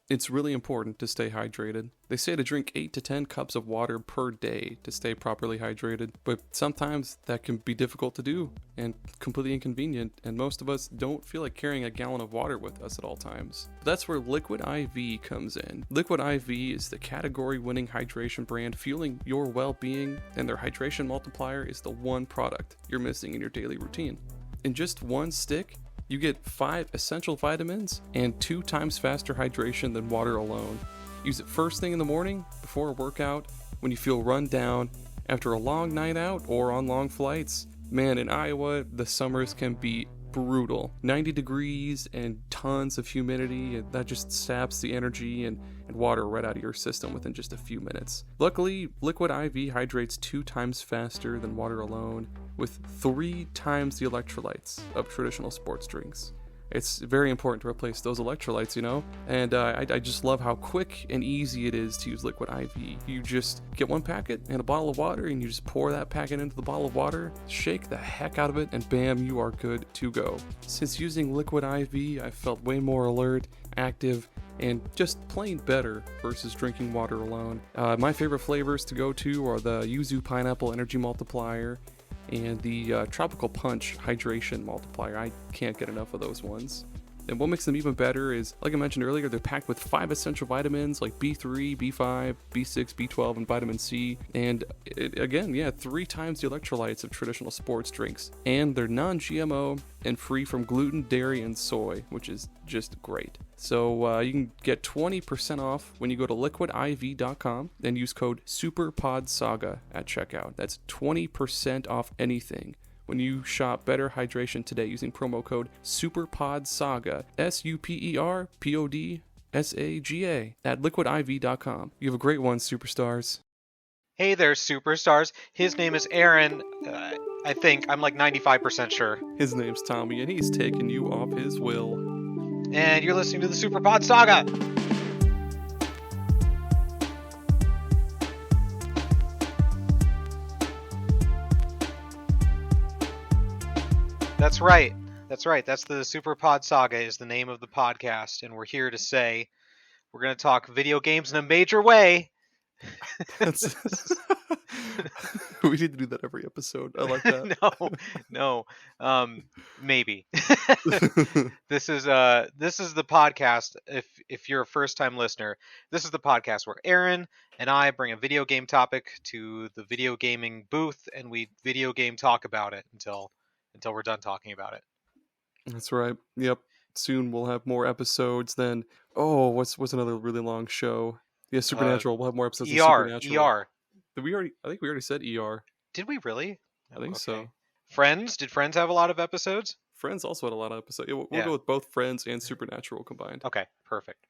It's really important to stay hydrated. They say to drink 8 to 10 cups of water per day to stay properly hydrated, but sometimes that can be difficult to do and completely inconvenient, and most of us don't feel like carrying a gallon of water with us at all times. But that's where Liquid IV comes in. Liquid IV is the category-winning hydration brand fueling your well-being, and their hydration multiplier is the one product you're missing in your daily routine. In just one stick, you get 5 essential vitamins and 2 times faster hydration than water alone. Use it first thing in the morning, before a workout, when you feel run down, after a long night out, or on long flights. Man, in Iowa, the summers can be brutal. 90 degrees and tons of humidity, and that just saps the energy and water right out of your system within just a few minutes. Luckily, Liquid IV hydrates 2 times faster than water alone, with 3 times the electrolytes of traditional sports drinks. It's very important to replace those electrolytes, you know? And I just love how quick and easy it is to use Liquid IV. You just get one packet and a bottle of water, and you just pour that packet into the bottle of water, shake the heck out of it, and bam, you are good to go. Since using Liquid IV, I've felt way more alert, active, and just plain better versus drinking water alone. My favorite flavors to go to are the Yuzu Pineapple Energy Multiplier and the Tropical Punch Hydration Multiplier. I can't get enough of those ones. And what makes them even better is, like I mentioned earlier, they're packed with 5 essential vitamins like B3, B5, B6, B12, and vitamin C. And again, 3 times the electrolytes of traditional sports drinks. And they're non-GMO and free from gluten, dairy, and soy, which is just great. So you can get 20% off when you go to liquidiv.com and use code SUPERPODSAGA at checkout. That's 20% off anything when you shop Better Hydration today using promo code SUPERPODSAGA, SUPERPODSAGA at liquidiv.com. You have a great one, superstars. Hey there, superstars. His name is Aaron. I think. I'm like 95% sure. His name's Tommy, and he's taking you off his will. And you're listening to the SuperPod Saga. That's right. That's the SuperPod Saga is the name of the podcast, and we're here to say we're going to talk video games in a major way. We need to do that every episode. I like that. No. Maybe. This is the podcast. If you're a first time listener, this is the podcast where Aaron and I bring a video game topic to the video gaming booth, and we video game talk about it until we're done talking about it. That's right. Yep. Soon we'll have more episodes than what's another really long show? Yeah, Supernatural. We'll have more episodes of Supernatural. ER. I think we already said ER. Did we really? I think so. Friends? Did Friends have a lot of episodes? Friends also had a lot of episodes. We'll go with both Friends and Supernatural combined. Okay, perfect.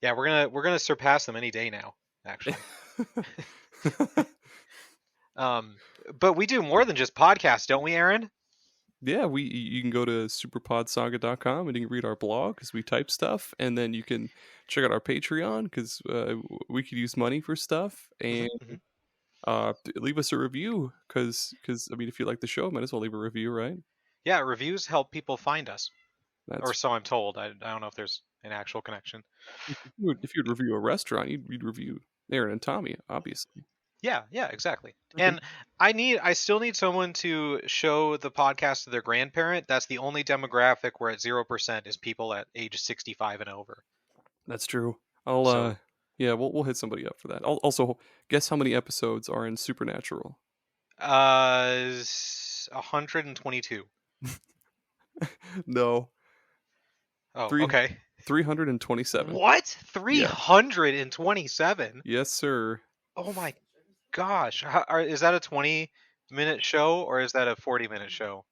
Yeah, we're gonna surpass them any day now, actually. But we do more than just podcasts, don't we, Aaron? Yeah, you can go to superpodsaga.com and you can read our blog because we type stuff, and then you can check out our Patreon because we could use money for stuff, and leave us a review because I mean, if you like the show, might as well leave a review, right? Yeah, reviews help people find us, or so I'm told. I don't know if there's an actual connection. If you'd review a restaurant, you'd review Aaron and Tommy, obviously. Yeah, exactly. Okay. And I still need someone to show the podcast to their grandparent. That's the only demographic where at 0% is people at age 65 and over. That's true. We'll hit somebody up for that. Also, guess how many episodes are in Supernatural? 122. No. Oh, okay. 327. What? 327? Yes, sir. Oh my gosh. Is that a 20-minute show or is that a 40-minute show?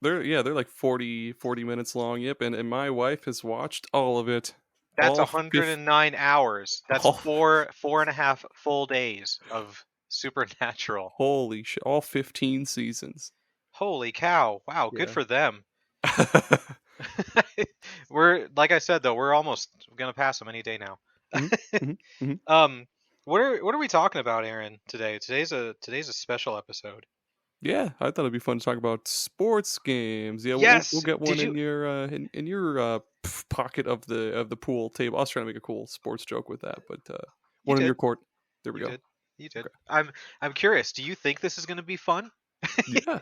They're like 40 minutes long. Yep, and my wife has watched all of it. That's 109 hours. That's 4.5 full days of Supernatural. Holy shit! All 15 seasons. Holy cow! Wow, good for them. We're like I said though, we're almost gonna pass them any day now. What are we talking about, Aaron? Today? Today's a special episode. Yeah, I thought it'd be fun to talk about sports games. Yeah, yes. we'll get one in your pocket of the pool table. I was trying to make a cool sports joke with that, but You one in did. your court. There we You go. did. You did. Okay. I'm curious. Do you think this is going to be fun? Yeah.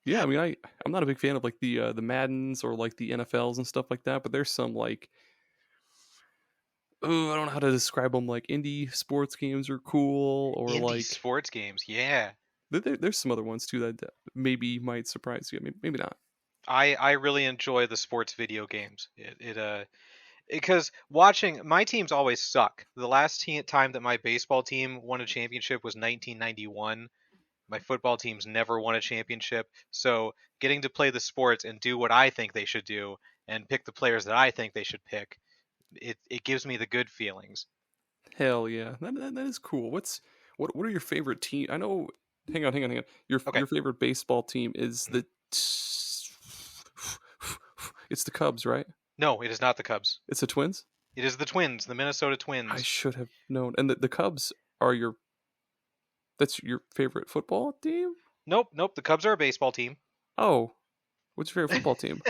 Yeah, I mean, I'm not a big fan of like the Maddens or like the NFLs and stuff like that, but there's some like, oh, I don't know how to describe them. Like indie sports games are cool, or Indie like sports games. Yeah. there's some other ones too that maybe might surprise you. I mean, maybe not. I really enjoy the sports video games. Because watching my teams always suck. The last time that my baseball team won a championship was 1991. My football teams never won a championship. So getting to play the sports and do what I think they should do and pick the players that I think they should pick, it gives me the good feelings. Hell yeah, that is cool. What are your favorite team? I know. Hang on. Your Okay. favorite baseball team is the. It's the Cubs, right? No, it is not the Cubs. It's the Twins. It is the Twins, the Minnesota Twins. I should have known. And the Cubs are your. That's your favorite football team? Nope. The Cubs are a baseball team. Oh, what's your favorite football team?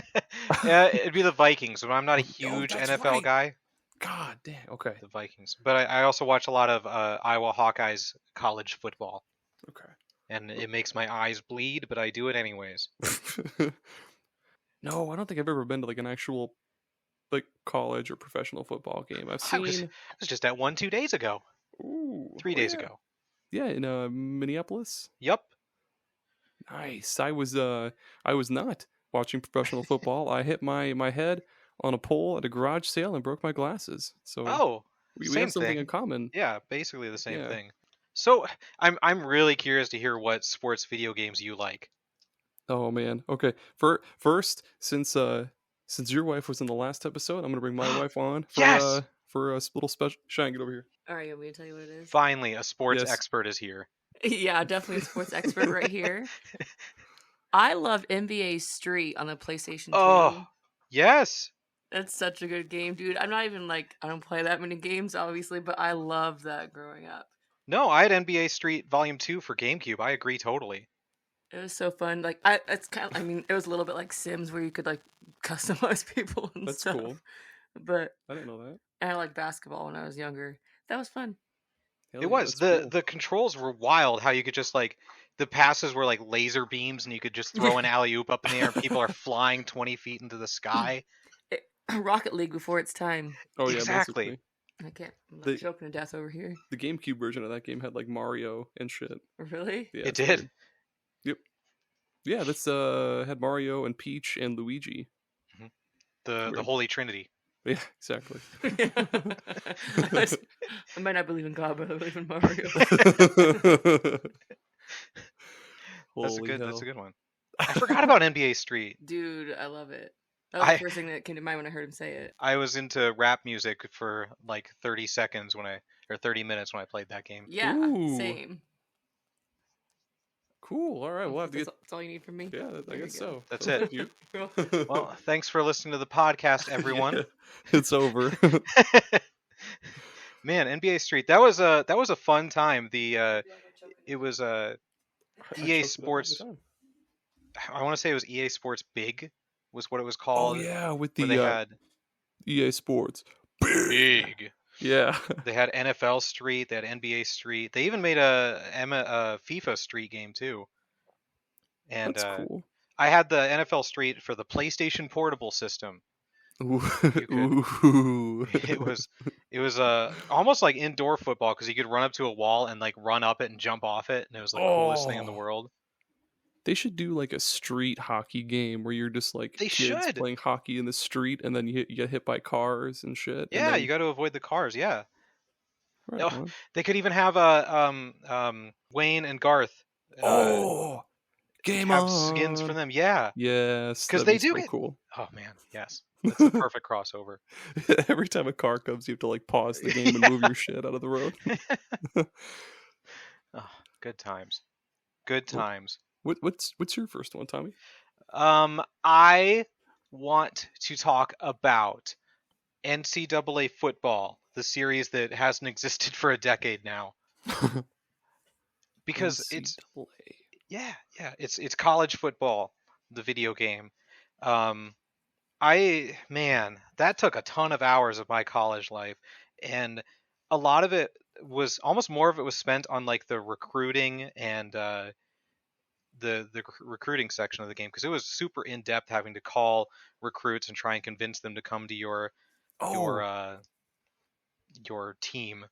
Yeah, it'd be the Vikings, but I'm not a Oh, huge that's NFL right. guy. God damn. Okay. The Vikings, but I also watch a lot of Iowa Hawkeyes college football, Okay. and it makes my eyes bleed, but I do it anyways. No, I don't think I've ever been to like an actual like college or professional football game. I've I was seen. just at one 2 days ago, Ooh, 3 days ago. Yeah, in Minneapolis. Yup. Nice. I was not watching professional football. I hit my head on a pole at a garage sale and broke my glasses. So Oh, we same have something thing. in common. Yeah, basically the same Yeah. thing. So I'm really curious to hear what sports video games you like. Oh man. Okay. First, since your wife was in the last episode, I'm gonna bring my wife on for Yes! for a little special. Shine, get over here. All right, you want me to tell you what it is? Finally, a sports Yes. expert is here. Yeah, definitely a sports expert right here. I love NBA Street on the PlayStation 2. Oh, yes. That's such a good game, dude. I'm not even like, I don't play that many games, obviously, but I loved that growing up. No, I had NBA Street Volume 2 for GameCube. I agree totally. It was so fun. Like, it's kind of, I mean, it was a little bit like Sims where you could like customize people and That's stuff. cool. But I didn't know that. I like basketball when I was younger. That was fun. Hell It yeah, was. that's cool. The controls were wild, how you could just like the passes were like laser beams and you could just throw an alley-oop up in the air and people are flying 20 feet into the sky. Rocket League before its time. Oh yeah, Exactly. basically. I'm The- like choking to death over here. The GameCube version of that game had like Mario and shit. Really? Yeah, It it's did. weird. Yep. Yeah, that's had Mario and Peach and Luigi. The Weird. Holy Trinity. Yeah, exactly. I might not believe in God, but I believe in Mario. That's Holy a hell. good one. I forgot about NBA Street. Dude, I love it. That was I- the first thing that came to mind when I heard him say it. I was into rap music for like 30 seconds or 30 minutes when I played that game. Yeah, Ooh. same. Cool. All right, we'll have to get. That's all you need from me. Yeah, I There you guess go. so. That's Thank it. you. Well, thanks for listening to the podcast, everyone. Yeah, it's over. Man, NBA Street. That was a fun time. It was I EA choked it up all the Sports. time. I want to say it was EA Sports Big was what it was Oh called. yeah, with where the they had EA Sports. big. Yeah. They had NFL Street. They had NBA Street. They even made a FIFA Street game too. And That's cool. I had the NFL Street for the PlayStation Portable system. Ooh. could- Ooh. It was almost like indoor football because you could run up to a wall and like run up it and jump off it, and it was the coolest thing in the Oh. world. They should do like a street hockey game where you're just like They kids should. playing hockey in the street, and then you get hit by cars and shit. and Yeah, then- you got to avoid the cars. Yeah, right No, on. they could even have Wayne and Garth. Oh, game have on. skins for them. Yeah. Yes, 'Cause that'd they be do so get- cool. Oh man, yes, that's a perfect crossover. Every time a car comes, you have to like pause the game and move your shit out of the road. Oh, good times. Good Well- times. What's your first one, Tommy? I want to talk about NCAA Football, the series that hasn't existed for a decade now. Because it's NCAA. yeah, it's college football, the video game. Man, that took a ton of hours of my college life, and a lot of it was almost more of it was spent on like the recruiting and the recruiting section of the game because it was super in depth, having to call recruits and try and convince them to come to your Oh, uh your team.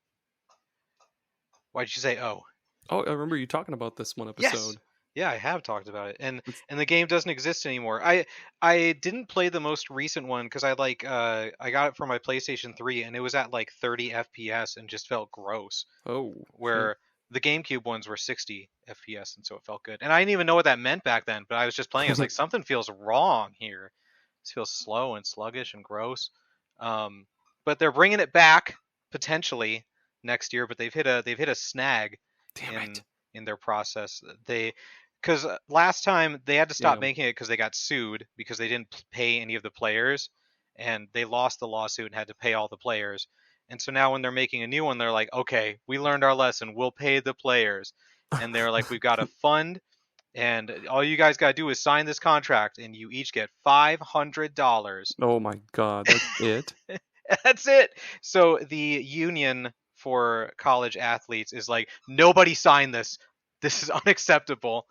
Why did you say oh? oh, I remember you talking about this one Yes. episode. Yeah, I have talked about it. And It's, and the game doesn't exist anymore. I didn't play the most recent one cuz I got it for my PlayStation 3 and it was at like 30 FPS and just felt gross. oh, shit. Where the GameCube ones were 60 FPS and so it felt good. And I didn't even know what that meant back then, but I was just playing. I was like something feels wrong here. This feels slow and sluggish and gross. Um but they're bringing it back potentially next year, but they've hit a snag Damn in it. in their process. They because last time they had to stop Yeah. making it because they got sued because they didn't pay any of the players, and they lost the lawsuit and had to pay all the players. And so now when they're making a new one, they're like, okay, we learned our lesson. We'll pay the players. And they're like, we've got a fund, and all you guys got to do is sign this contract, and you each get $500. Oh my God, that's it. That's it. So the union for college athletes is like, nobody sign this. This is unacceptable.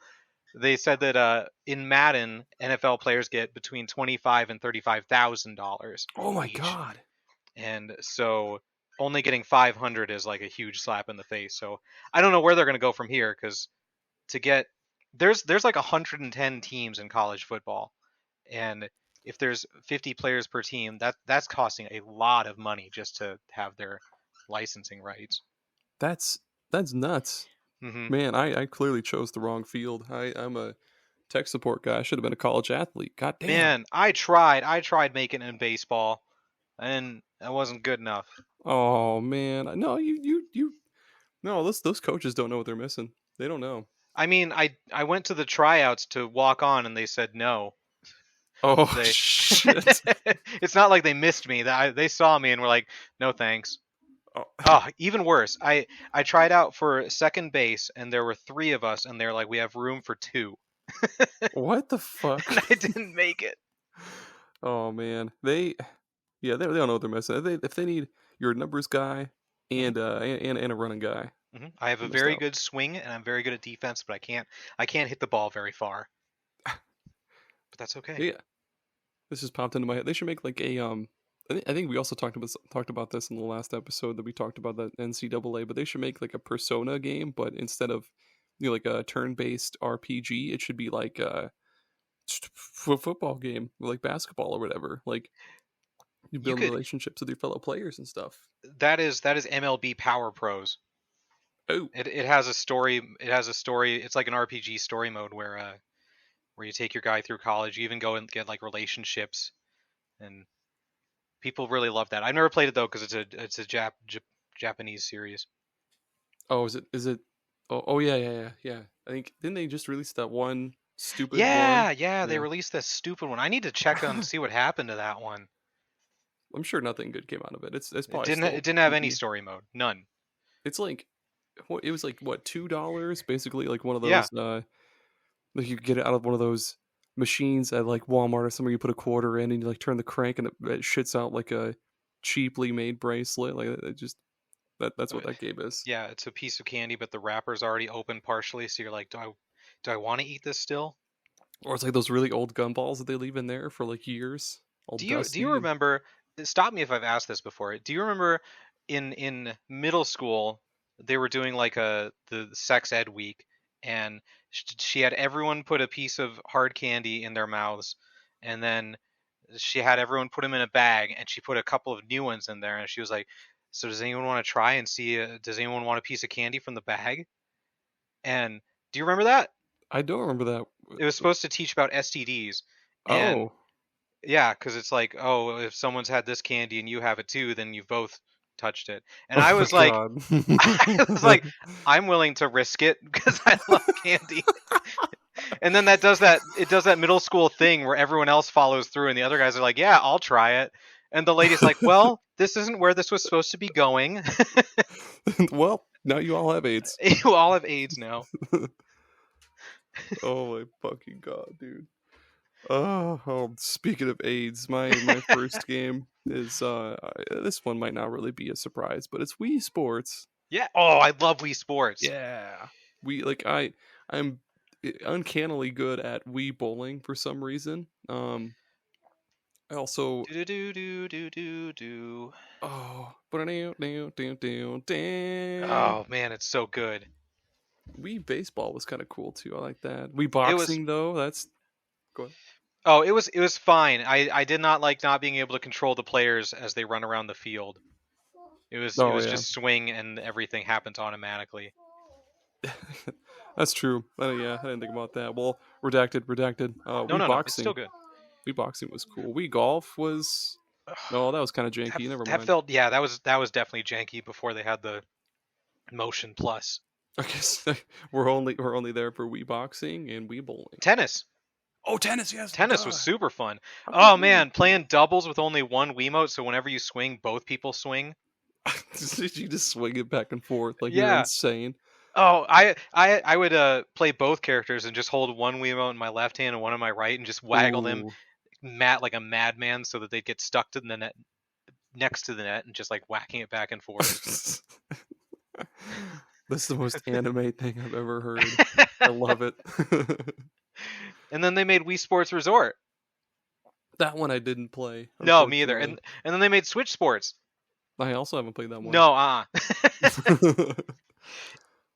They said that in Madden, NFL players get between $25,000 and $35,000 Oh my each, God. and so only getting 500 is like a huge slap in the face. So I don't know where they're going to go from here because to get there's like 110 teams in college football, and if there's 50 players per team, that's costing a lot of money just to have their licensing rights. That's nuts. Hmm. Man, I clearly chose the wrong field. I'm a tech support guy. I should have been a college athlete. God damn. Man, I tried making it in baseball, and that wasn't good enough. Oh man. No, you no, those coaches don't know what they're missing. They don't know. I mean, I went to the tryouts to walk on, and they said no. Oh They shit. It's not like they missed me. They saw me and were like, no thanks. Oh, Oh, even worse. I tried out for second base, and there were three of us, and they're like, we have room for two, what the fuck? and I didn't make it. Oh man. They don't know what they're missing. If they need your numbers guy Mhm, and a running guy, mhm. I have a missed very out. good swing, and I'm very good at defense, but I can't hit the ball very far. But that's okay. Yeah. This just popped into my head. They should make like a I think we also talked about this in the last episode that we talked about that NCAA, but they should make like a Persona game, but instead of like a turn-based RPG, it should be like a football game, like basketball or whatever. Like you You build could relationships with your fellow players and stuff. that is MLB Power Pros. Oh, It has a story. It has a story. It's like an RPG story mode where you take your guy through college. You even go and get like relationships, and people really love that. I've never played it though because it's a Japanese series. oh, is it? Oh, yeah. I think didn't they just release that one stupid one? Yeah, they Yeah, released this stupid one. I need to check on see what happened to that one. I'm sure nothing good came out of it. It's It probably didn't still it didn't have any goofy. story mode. None. It's like it was like what $2 basically, like one of Yeah. those like you get it out of one of those machines at like Walmart or somewhere. You put a quarter in and you like turn the crank and it shits out like a cheaply made bracelet. Like it just that's Uh, what that game is. Yeah, it's a piece of candy, but the wrapper's already open partially, so you're like, do I want to eat this still? Or it's like those really old gumballs that they leave in there for like years, all Do you dusty and remember? Stop me if I've asked this before. Do you remember in middle school they were doing like the sex ed week, and she had everyone put a piece of hard candy in their mouths, and then she had everyone put them in a bag, and she put a couple of new ones in there, and she was like, "So does anyone want to try and see? Does anyone want a piece of candy from the bag?" And do you remember that? I don't remember that. It was supposed to teach about STDs, and Oh, yeah, because it's like, oh, if someone's had this candy and you have it too, then you've both touched it. And oh I my was like, god. I was like, I'm willing to risk it because I love candy. And then it does that middle school thing where everyone else follows through, and the other guys are like, yeah, I'll try it. And the lady's like, well, this isn't where this was supposed to be going. Well, now you all have AIDS. You all have AIDS now. Oh my fucking god, dude. Speaking of AIDS, my first game is this one might not really be a surprise, but it's Wii Sports. Yeah. Oh, I love Wii Sports. Yeah. I'm uncannily good at Wii bowling for some reason. I also Do do do do do do. oh Oh man, it's so good. Wii baseball was kind of cool too. I like that. Wii It was. boxing though, that's go ahead. Oh, it was fine. I did not like not being able to control the players as they run around the field. It Oh was yeah. just swing and everything happens automatically. That's true. Yeah, I didn't think about that. Well, redacted. No, Wii no, no. It's boxing. still good. Wii boxing was cool. Wii golf was no, that was kind of janky. Never That mind. felt yeah. That was definitely janky before they had the Motion Plus. I guess we're only there for Wii boxing and Wii bowling. Tennis. Oh, tennis, yes. Tennis was super fun. How Oh cool. man, playing doubles with only one Wiimote, so whenever you swing, both people swing. You just swing it back and forth like Yeah. you're insane. Oh, I would play both characters and just hold one Wiimote in my left hand and one in my right and just waggle them Ooh. like a madman so that they'd get stuck to the net next to the net and just like whacking it back and forth. That's the most anime thing I've ever heard. I love it. And then they made Wii Sports Resort. That one I didn't play. No, me either. unfortunately. And then they made Switch Sports. I also haven't played that one. No,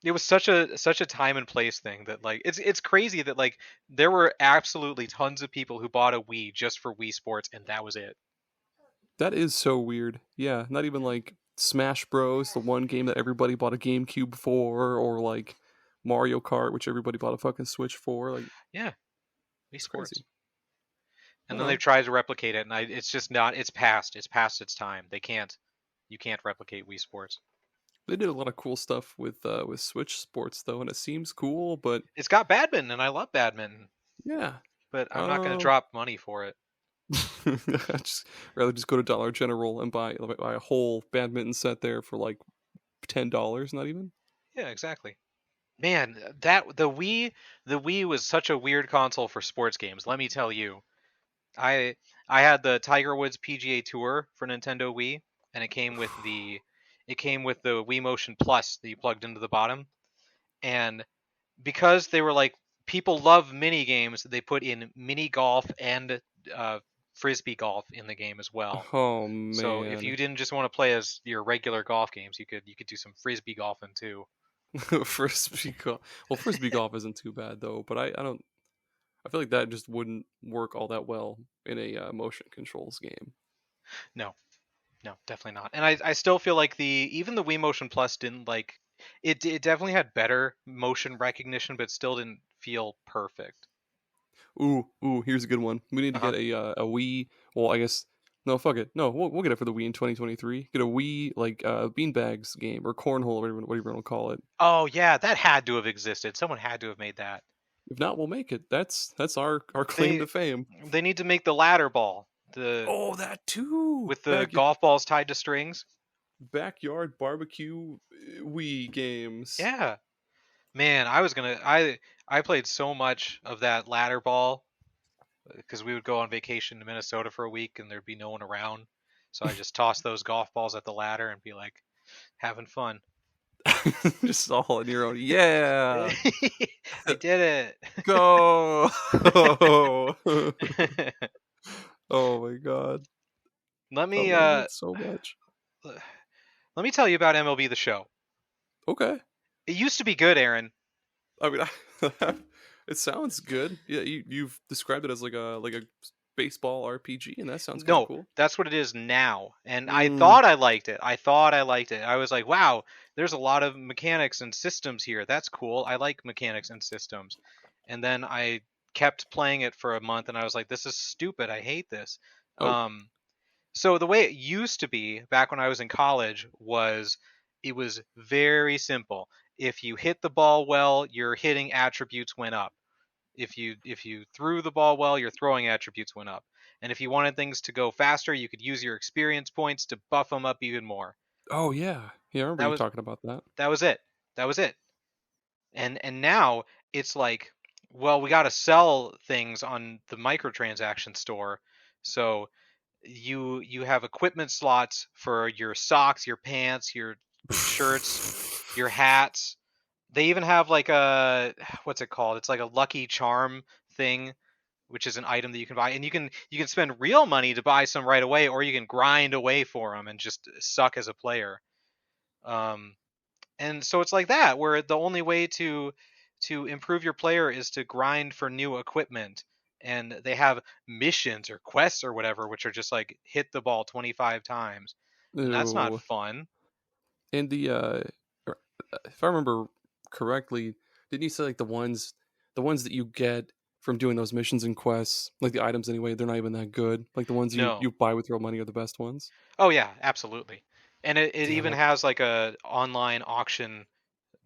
It was such a time and place thing that like it's crazy that like there were absolutely tons of people who bought a Wii just for Wii Sports and that was it. That is so weird. Yeah, not even like Smash Bros, the one game that everybody bought a GameCube for, or like Mario Kart, which everybody bought a fucking Switch for. Like, Yeah, Wii it's Sports. crazy. And Well, then they've tried to replicate it, and it's just not. It's past its time. They can't. You can't replicate Wii Sports. they did a lot of cool stuff with Switch Sports though, and it seems cool. But It's got badminton, and I love badminton, yeah, but I'm not going to Um, drop money for it. I'd rather just go to Dollar General and buy a whole badminton set there for like $10. Not even. Yeah, exactly. Man, that the Wii was such a weird console for sports games. Let me tell you. I had the Tiger Woods PGA Tour for Nintendo Wii, and it came with the Wii Motion Plus that you plugged into the bottom. And because they were like people love mini games, they put in mini golf and frisbee golf in the game as well. Oh man. So if you didn't just want to play as your regular golf games, you could do some frisbee golfing too. Frisbee golf. Well, frisbee golf isn't too bad though, but I don't. I feel like that just wouldn't work all that well in a motion controls game. No, definitely not. And I still feel like even the Wii Motion Plus didn't like it. It definitely had better motion recognition, but still didn't feel perfect. Ooh, here's a good one. We need to Uh-huh. get a Wii. Well, I guess no. Fuck it. No, we'll get it for the Wii in 2023. Get a Wii like beanbags game or cornhole, whatever you want to call it. Oh yeah, that had to have existed. Someone had to have made that. If not, we'll make it. That's our claim to fame. They need to make the ladder ball. Oh, that too. With the golf balls tied to strings. Backyard barbecue Wii games. Yeah. Man, I played so much of that ladder ball because we would go on vacation to Minnesota for a week and there'd be no one around. So I just tossed those golf balls at the ladder and be like having fun. Just all on your own. Yeah. I did it. Go. Oh my god. Let me I love it so much. Let me tell you about MLB The Show. Okay. It used to be good, Aaron. I mean, it sounds good. Yeah, you've described it as like a baseball RPG, and that sounds kind of cool. That's what it is now. And I thought I liked it. I was like, wow, there's a lot of mechanics and systems here. That's cool. I like mechanics and systems. And then I kept playing it for a month, and I was like, this is stupid. I hate this. Oh. So the way it used to be back when I was in college was it was very simple. If you hit the ball well, your hitting attributes went up. If you threw the ball well, your throwing attributes went up. And if you wanted things to go faster, you could use your experience points to buff them up even more. Oh yeah. Yeah, I remember you talking about that. That was it. And now it's like well, we got to sell things on the microtransaction store. So you have equipment slots for your socks, your pants, your shirts, your hats. They even have like a what's it called? It's like a Lucky Charm thing, which is an item that you can buy, and you can spend real money to buy some right away, or you can grind away for them and just suck as a player. Um, and so it's like that, where the only way to improve your player is to grind for new equipment. And they have missions or quests or whatever, which are just like hit the ball 25 times, and that's not Ew. fun. And if I remember correctly, didn't you say like the ones that you get from doing those missions and quests, like the items anyway, they're not even that good. Like the ones No. you buy with real money are the best ones. Oh yeah, absolutely. And it Damn even it. has like a online auction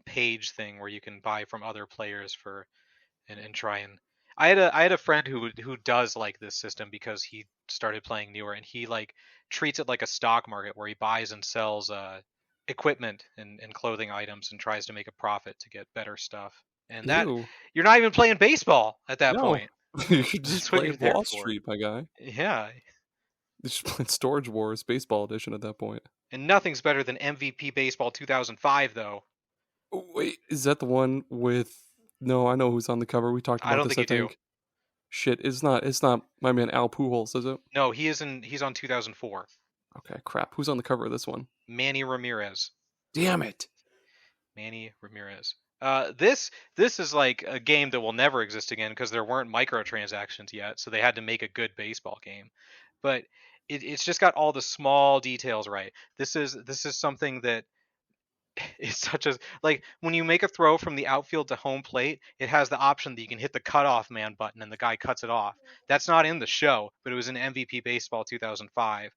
page thing where you can buy from other players for and try and I had a friend who does like this system because he started playing newer, and he like treats it like a stock market where he buys and sells equipment and clothing items and tries to make a profit to get better stuff. And that Ew. you're not even playing baseball at that No. point. You could just That's what play you're there Wall for. Street, my guy. Yeah. You just playing Storage Wars Baseball Edition at that point. And nothing's better than MVP Baseball 2005 though. Oh, wait, is that the one with? No, I know who's on the cover. We talked I about don't this. think I you do. think. Shit, it's not my man Al Pujols, is it? No, he's on 2004. Okay, crap. Who's on the cover of this one? Manny Ramirez. Damn it. Manny Ramirez. This is like a game that will never exist again because there weren't microtransactions yet, so they had to make a good baseball game. But it's just got all the small details right. This is something that is such a like when you make a throw from the outfield to home plate, it has the option that you can hit the cutoff man button and the guy cuts it off. That's not in the show, but it was in MVP Baseball 2005.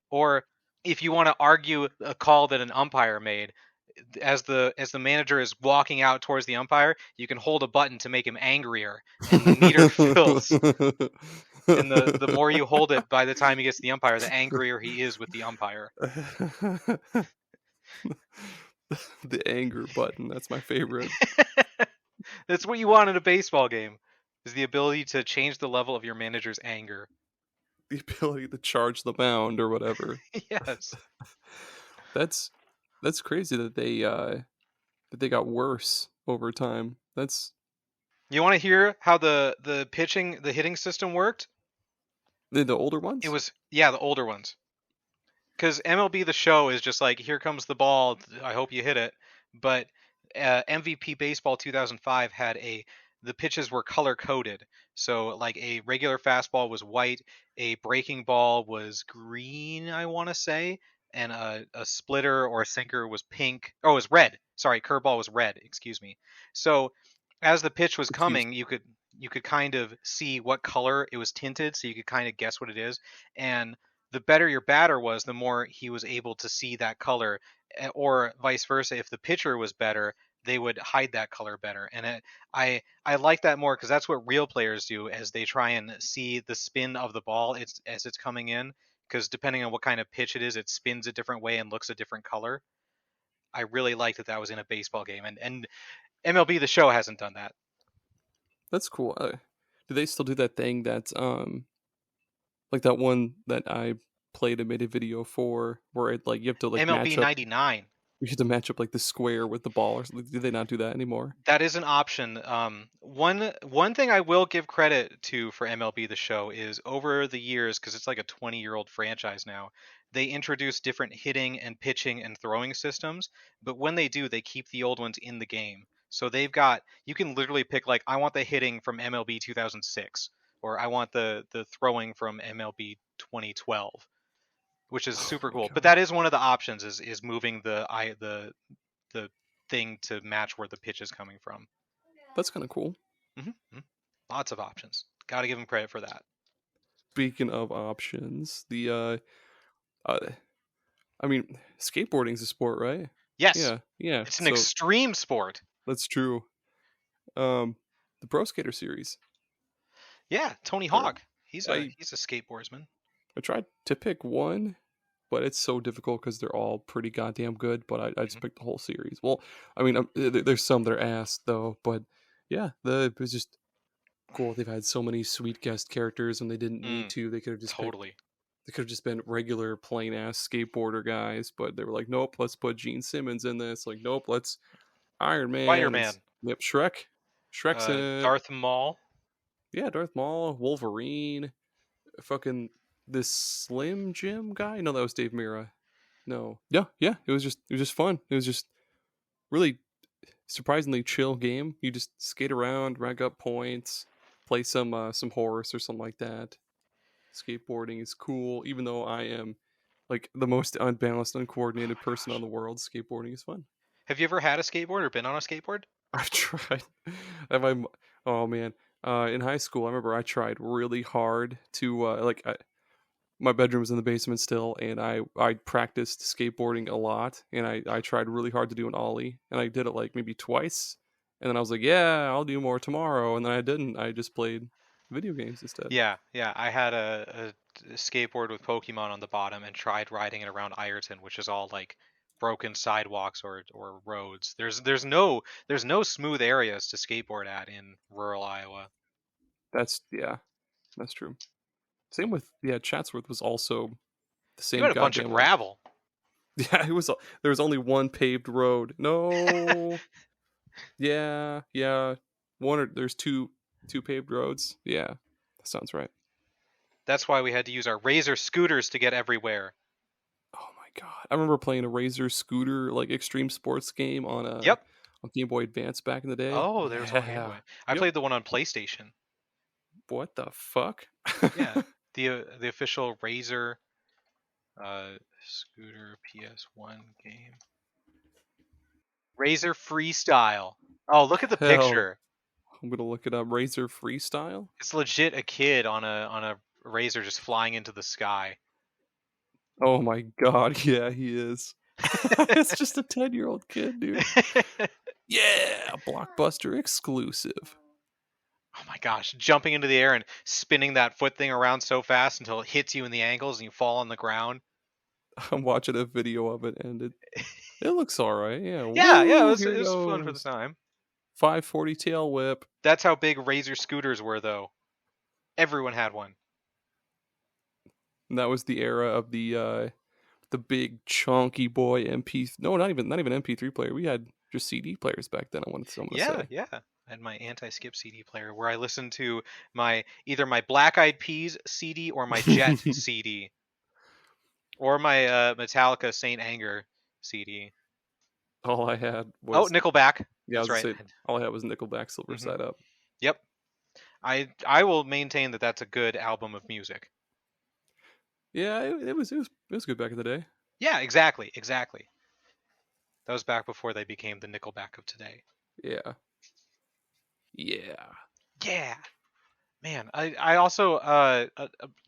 Or if you want to argue a call that an umpire made, as the manager is walking out towards the umpire, you can hold a button to make him angrier, and the meter fills. And the more you hold it, by the time he gets to the umpire, the angrier he is with the umpire. The anger button. That's my favorite. That's what you want in a baseball game, is the ability to change the level of your manager's anger. The ability to charge the mound or whatever. Yes. That's crazy that they got worse over time. That's You want to hear how the hitting system worked? the older ones? It was, yeah, the older ones. Because MLB The Show is just like, here comes the ball, I hope you hit it. But MVP Baseball 2005 had the pitches were color coded. So like a regular fastball was white, a breaking ball was green, I want to say, and a splitter or a sinker was pink. Oh, it was red. Sorry, curveball was red. Excuse me. So as the pitch was Excuse coming, you could kind of see what color it was tinted, so you could kind of guess what it is. And the better your batter was, the more he was able to see that color, or vice versa. If the pitcher was better, they would hide that color better. And I like that more because that's what real players do as they try and see the spin of the ball as it's coming in. Because depending on what kind of pitch it is, it spins a different way and looks a different color. I really like that was in a baseball game, and MLB The Show hasn't done that. That's cool. Do they still do that thing that's like that one that I played and made a video for, where it like you have to like MLB match up? 99. You have to match up like the square with the ball, or something. Do they not do that anymore? That is an option. One thing I will give credit to for MLB The Show is over the years, because it's like a 20-year-old franchise now, they introduce different hitting and pitching and throwing systems. But when they do, they keep the old ones in the game. So you can literally pick like, I want the hitting from MLB 2006, or I want the throwing from MLB 2012, which is super cool. But that is one of the options, is moving the thing to match where the pitch is coming from. That's kind of cool. Mm-hmm. Lots of options. Got to give them credit for that. Speaking of options, I mean, skateboarding's a sport, right? Yes. Yeah. It's an extreme sport. That's true. The Pro Skater series. Yeah, Tony Hawk. He's a skateboardsman. I tried to pick one, but it's so difficult because they're all pretty goddamn good. But I just picked the whole series. Well, I mean, there's some that are ass though, but yeah, it was just cool. They've had so many sweet guest characters when they didn't need to. They could have just Totally. they could have just been regular plain ass skateboarder guys, but they were like, nope, let's put Gene Simmons in this. Like, nope, let's Iron Man. Spider-Man. Yep, Shrek's in it. Darth Maul. Yeah, Darth Maul, Wolverine, fucking this Slim Jim guy. No, that was Dave Mira. No, yeah. It was just fun. It was just really surprisingly chill game. You just skate around, rack up points, play some horse or something like that. Skateboarding is cool, even though I am like the most unbalanced, uncoordinated person on the world. Skateboarding is fun. Have you ever had a skateboard or been on a skateboard? I've tried. Oh man, in high school, I remember I tried really hard to my bedroom was in the basement still, and I practiced skateboarding a lot, and I tried really hard to do an ollie, and I did it like maybe twice, and then I was like, yeah, I'll do more tomorrow, and then I didn't. I just played video games instead. Yeah. I had a skateboard with Pokemon on the bottom and tried riding it around Ireton, which is all like broken sidewalks or roads. There's no smooth areas to skateboard at in rural Iowa. That's true. Same with Chatsworth was also the same. You had a bunch of gravel. Yeah, there was only one paved road. No. yeah. There's two paved roads. Yeah. That sounds right. That's why we had to use our Razor scooters to get everywhere. Oh my god. I remember playing a Razor scooter like extreme sports game on Game Boy Advance back in the day. Oh, there was one Game Boy. I played the one on PlayStation. What the fuck? Yeah. The official Razor scooter PS1 game. Razor Freestyle. Oh, look at the picture. I'm gonna look it up. Razor Freestyle? It's legit a kid on a Razor just flying into the sky. Oh my god, yeah, he is. It's just a 10-year-old kid, dude. Yeah, Blockbuster exclusive. Oh my gosh, jumping into the air and spinning that foot thing around so fast until it hits you in the ankles and you fall on the ground. I'm watching a video of it and it looks alright. Yeah. Yeah, it was fun for the time. 540 tail whip. That's how big Razor scooters were, though. Everyone had one. And that was the era of the big chunky boy MP. No, not even MP3 player. We had just CD players back then. I wanted to say. Yeah. I had my anti-skip CD player where I listened to either my Black Eyed Peas CD or my Jet CD, or my Metallica Saint Anger CD. All I had was Nickelback. Yeah, that's right. All I had was Nickelback Silver Side Up. Yep. I will maintain that that's a good album of music. Yeah, it was good back in the day. Yeah, exactly. That was back before they became the Nickelback of today. Yeah. Man, I also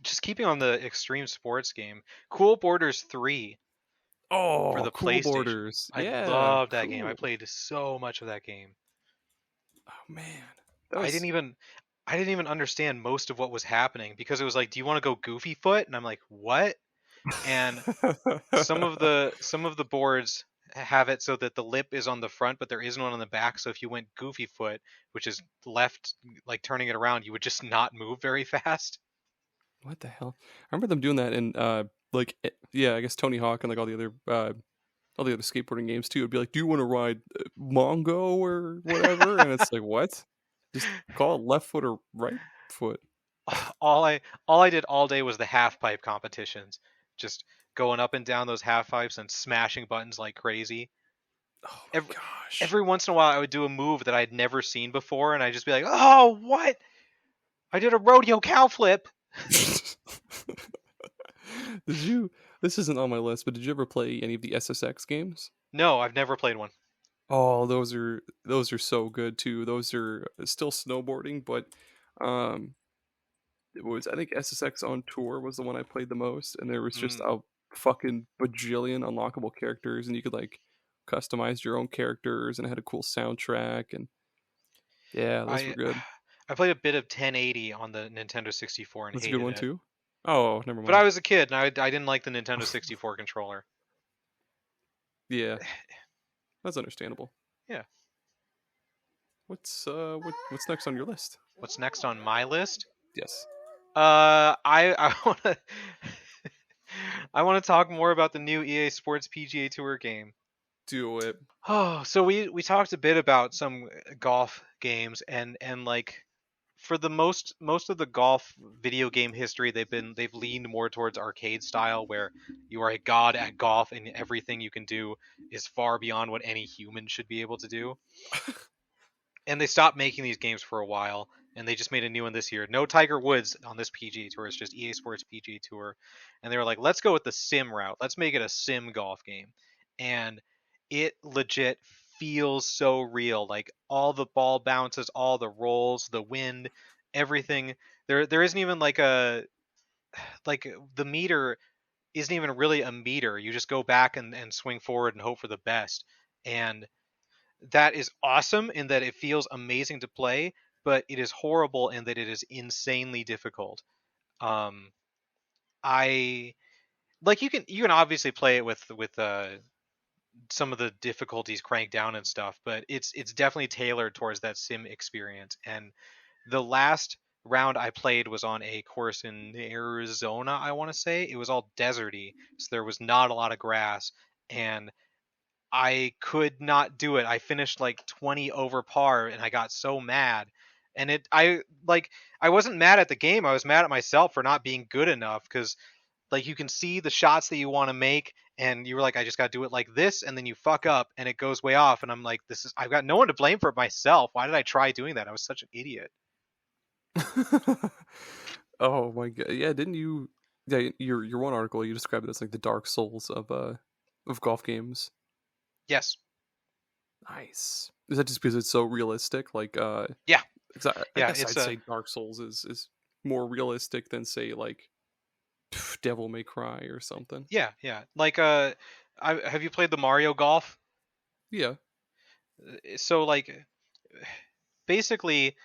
just keeping on the extreme sports game, Cool Borders 3. Oh, for the Cool PlayStation. Borders. I loved that game. I played so much of that game. Oh man. I didn't even understand most of what was happening because it was like, do you want to go goofy foot? And I'm like, what? And some of the boards have it so that the lip is on the front, but there isn't one on the back. So if you went goofy foot, which is left, like turning it around, you would just not move very fast. What the hell? I remember them doing that in I guess Tony Hawk and like all the other skateboarding games too. It'd be like, do you want to ride Mongo or whatever? And it's like, what? Just call it left foot or right foot. All I did all day was the half pipe competitions, just going up and down those half pipes and smashing buttons like crazy. Oh my gosh! Every once in a while, I would do a move that I'd never seen before, and I'd just be like, "Oh, what? I did a rodeo cow flip." This isn't on my list, but did you ever play any of the SSX games? No, I've never played one. Oh, those are so good too. Those are still snowboarding, but it was, I think SSX on Tour was the one I played the most, and there was just a fucking bajillion unlockable characters, and you could like customize your own characters, and it had a cool soundtrack, and yeah, those were good. I played a bit of 1080 on the Nintendo 64 and That's hated a good one it. too. Oh, never mind. But I was a kid, and I didn't like the Nintendo 64 controller. Yeah, that's understandable. Yeah. what's next on your list? What's next on my list? Yes. I want to I want to talk more about the new EA Sports PGA Tour game. Do it. Oh, so we talked a bit about some golf games, and like for the most of the golf video game history, they've leaned more towards arcade style, where you are a god at golf and everything you can do is far beyond what any human should be able to do. And they stopped making these games for a while, and they just made a new one this year. No Tiger Woods on this PGA Tour. It's just EA Sports PGA Tour, and they were like, let's go with the sim route. Let's make it a sim golf game, and it legit feels so real. Like all the ball bounces, all the rolls, the wind, everything. There isn't even like the meter isn't even really a meter. You just go back and swing forward and hope for the best. And that is awesome in that it feels amazing to play, but it is horrible in that it is insanely difficult. Um, I like you can obviously play it with some of the difficulties cranked down and stuff, but it's definitely tailored towards that sim experience. And the last round I played was on a course in Arizona, I want to say. It was all deserty, so there was not a lot of grass, and I could not do it. I finished like 20 over par and I got so mad. And I wasn't mad at the game. I was mad at myself for not being good enough, cuz like you can see the shots that you want to make and you were like, I just got to do it like this, and then you fuck up and it goes way off, and I'm like, I've got no one to blame for it myself. Why did I try doing that? I was such an idiot. Oh my god! Yeah, didn't you? Yeah, your one article you described it as like the Dark Souls of golf games. Yes. Nice. Is that just because it's so realistic? Like Yeah. I Yeah, guess I'd say Dark Souls is more realistic than say like Devil May Cry or something. Yeah, yeah. Like have you played the Mario Golf? Yeah. So like basically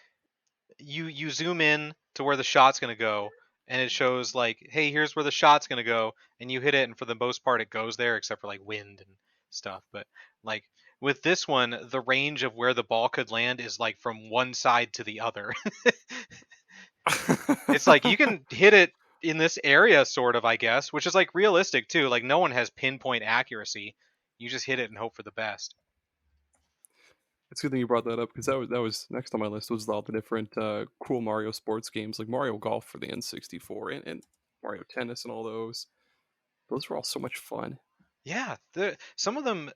you zoom in to where the shot's going to go, and it shows like, hey, here's where the shot's going to go, and you hit it, and for the most part it goes there, except for like wind and stuff. But like with this one, the range of where the ball could land is like from one side to the other. It's like you can hit it in this area sort of, I guess, which is like realistic too. Like no one has pinpoint accuracy. You just hit it and hope for the best. It's a good thing you brought that up, because that was next on my list was all the different cool Mario sports games, like Mario Golf for the N64 and Mario Tennis and all those. Those were all so much fun. Yeah, some of them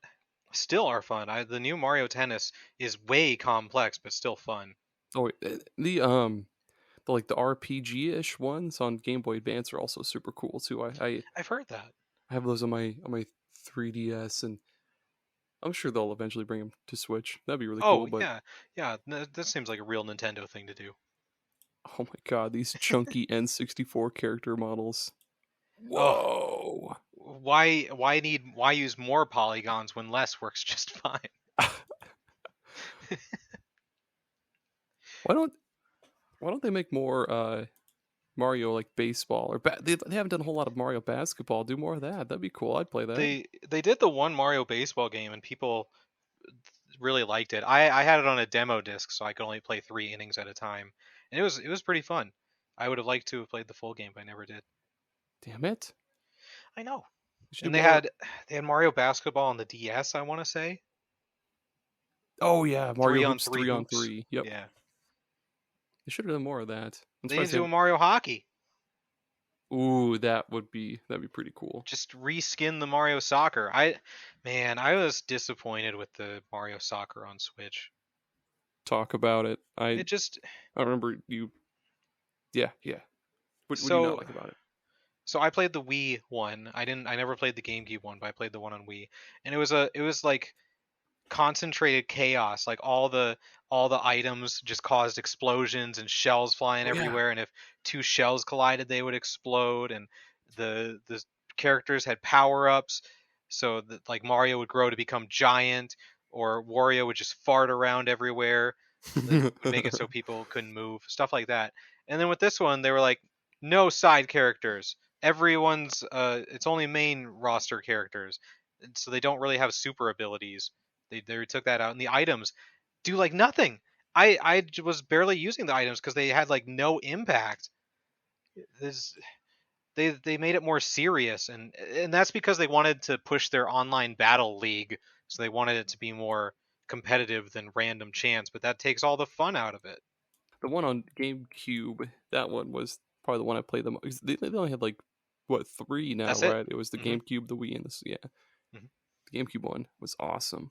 still are fun. The new Mario Tennis is way complex, but still fun. Oh, the like the RPG-ish ones on Game Boy Advance are also super cool too. I've heard that. I have those on my 3DS, and I'm sure they'll eventually bring them to Switch. That'd be really cool. But yeah, that seems like a real Nintendo thing to do. oh my god, these chunky N64 character models. Whoa! Why use more polygons when less works just fine? Why don't they make more Mario like baseball or they haven't done a whole lot of Mario basketball. Do more of that. That'd be cool. I'd play that. They did the one Mario baseball game and people really liked it. I had it on a demo disc, so I could only play 3 innings at a time, and it was pretty fun. I would have liked to have played the full game, but I never did. Damn it! I know. And they had Mario basketball on the DS, I want to say. Oh yeah, Mario 3 on 3. Yep. Yeah. They should have done more of that. They didn't do a Mario hockey. Ooh, that'd be pretty cool. Just reskin the Mario Soccer. I was disappointed with the Mario Soccer on Switch. Talk about it. I remember you. Yeah. What do you not like about it? So I played the Wii one. I never played the GameCube one, but I played the one on Wii, and it was like concentrated chaos. Like all the items just caused explosions and shells flying everywhere, and if 2 shells collided they would explode, and the characters had power-ups, so that like Mario would grow to become giant, or Wario would just fart around everywhere, would make it so people couldn't move, stuff like that. And then with this one they were like, no side characters, everyone's it's only main roster characters, so they don't really have super abilities. They took that out, and the items do like nothing. I was barely using the items because they had like no impact. They made it more serious, and that's because they wanted to push their online battle league, so they wanted it to be more competitive than random chance, but that takes all the fun out of it. The one on GameCube, that one was probably the one I played the most. They only had like what 3 now, That's right? it? It was the GameCube, the Wii, and Mhm. the GameCube one was awesome.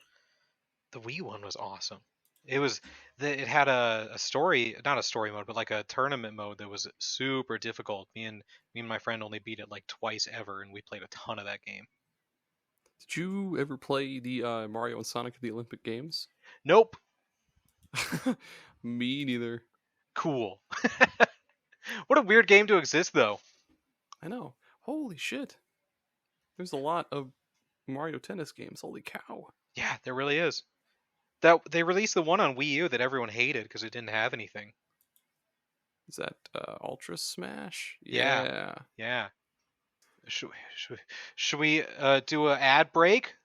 The Wii one was awesome. It had a story, not a story mode, but like a tournament mode that was super difficult. Me and my friend only beat it like twice ever, and we played a ton of that game. Did you ever play the Mario and Sonic at the Olympic Games? Nope. Me neither. Cool. What a weird game to exist, though. I know. Holy shit. There's a lot of Mario Tennis games. Holy cow. Yeah, there really is. That they released the one on Wii U that everyone hated because it didn't have anything. Is that Ultra Smash? Yeah. Should we do an ad break?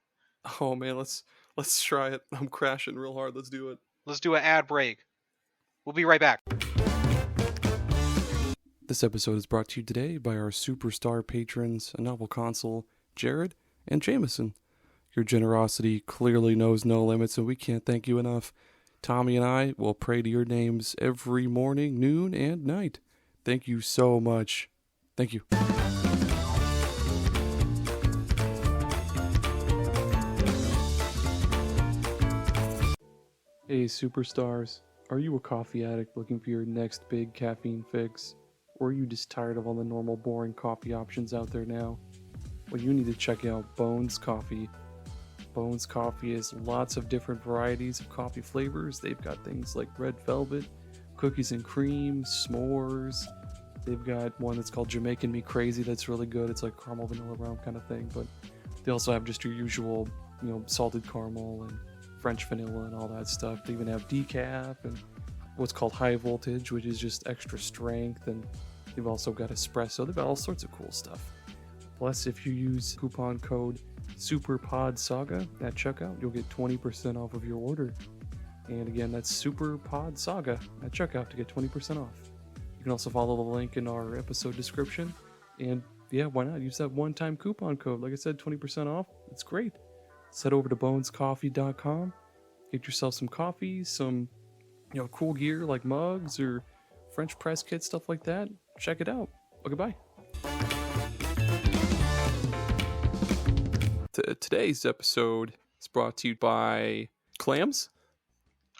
Oh man, let's try it. I'm crashing real hard. Let's do it. Let's do an ad break. We'll be right back. This episode is brought to you today by our superstar patrons, a novel console, Jared and Jameson. Your generosity clearly knows no limits, and we can't thank you enough. Tommy and I will pray to your names every morning, noon, and night. Thank you so much. Thank you. Hey, superstars. Are you a coffee addict looking for your next big caffeine fix? Or are you just tired of all the normal boring coffee options out there now? Well, you need to check out Bones Coffee. Bones Coffee has lots of different varieties of coffee flavors. They've got things like red velvet, cookies and cream, s'mores. They've got one that's called Jamaican Me Crazy that's really good. It's like caramel vanilla rum kind of thing. But they also have just your usual, salted caramel and French vanilla and all that stuff. They even have decaf and what's called high voltage, which is just extra strength. And they've also got espresso. They've got all sorts of cool stuff. Plus, if you use coupon code SuperPodSaga at checkout, you'll get 20% off of your order. And again, that's SuperPodSaga at checkout to get 20% off. You can also follow the link in our episode description. And yeah, why not? Use that one-time coupon code. Like I said, 20% off. It's great. Head over to bonescoffee.com. Get yourself some coffee, some cool gear like mugs or French press kits, stuff like that. Check it out. Well, goodbye. Today's episode is brought to you by Clams.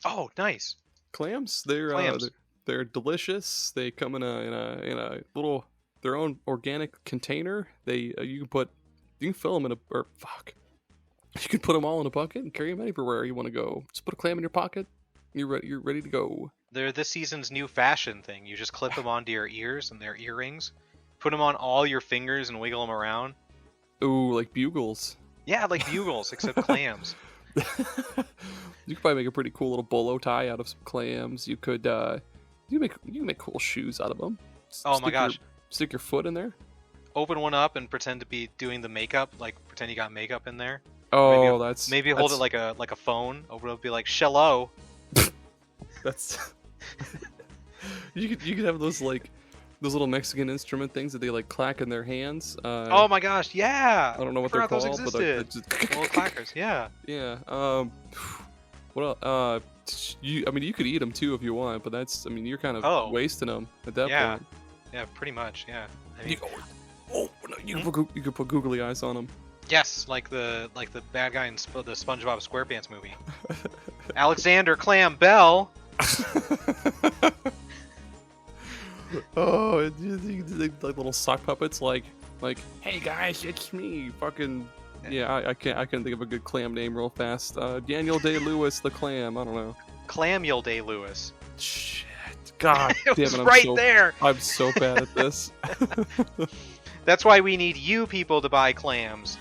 Oh, nice. Clams. They're delicious. They come in a little their own organic container. You can fill them you can put them all in a bucket and carry them everywhere you want to go. Just put a clam in your pocket. You're ready to go. They're this season's new fashion thing. You just clip them onto your ears and their earrings. Put them on all your fingers and wiggle them around. Ooh, like bugles. Yeah, like bugles, except clams. You could probably make a pretty cool little bolo tie out of some clams. You could you can make cool shoes out of them. Oh my gosh. Stick your foot in there. Open one up and pretend to be doing the makeup, like pretend you got makeup in there. Oh, maybe hold it like a phone. Open it up, be like, "Shello." That's you could have those little Mexican instrument things that they like clack in their hands. Oh my gosh, yeah! I don't know what they're called, but they're just... little clackers, yeah. Yeah. What else? You could eat them too if you want, but you're kind of wasting them at that point. Yeah, pretty much. Yeah. You could put googly eyes on them. Yes, like the bad guy in the SpongeBob SquarePants movie. Alexander Clam Bell. Oh, like little sock puppets, like, hey guys, it's me, fucking. Yeah, I can't think of a good clam name real fast. Daniel Day-Lewis the Clam. I don't know. Clamuel Day-Lewis. Shit. God it damn was it! there. I'm so bad at this. That's why we need you people to buy clams.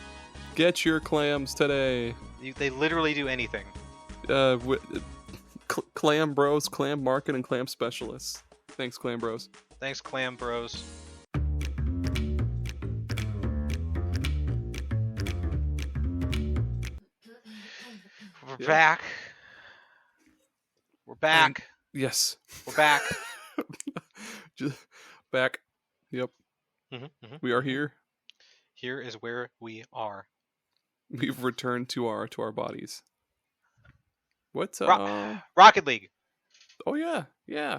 Get your clams today. They literally do anything. Clam Bros, Clam Market, and Clam Specialists. Thanks, Clam Bros. Thanks, Clam Bros. We're back. We're back. Yes. We're back. Just back. Yep. We are here. Here is where we are. We've returned to our bodies. What's Rocket League. Oh yeah,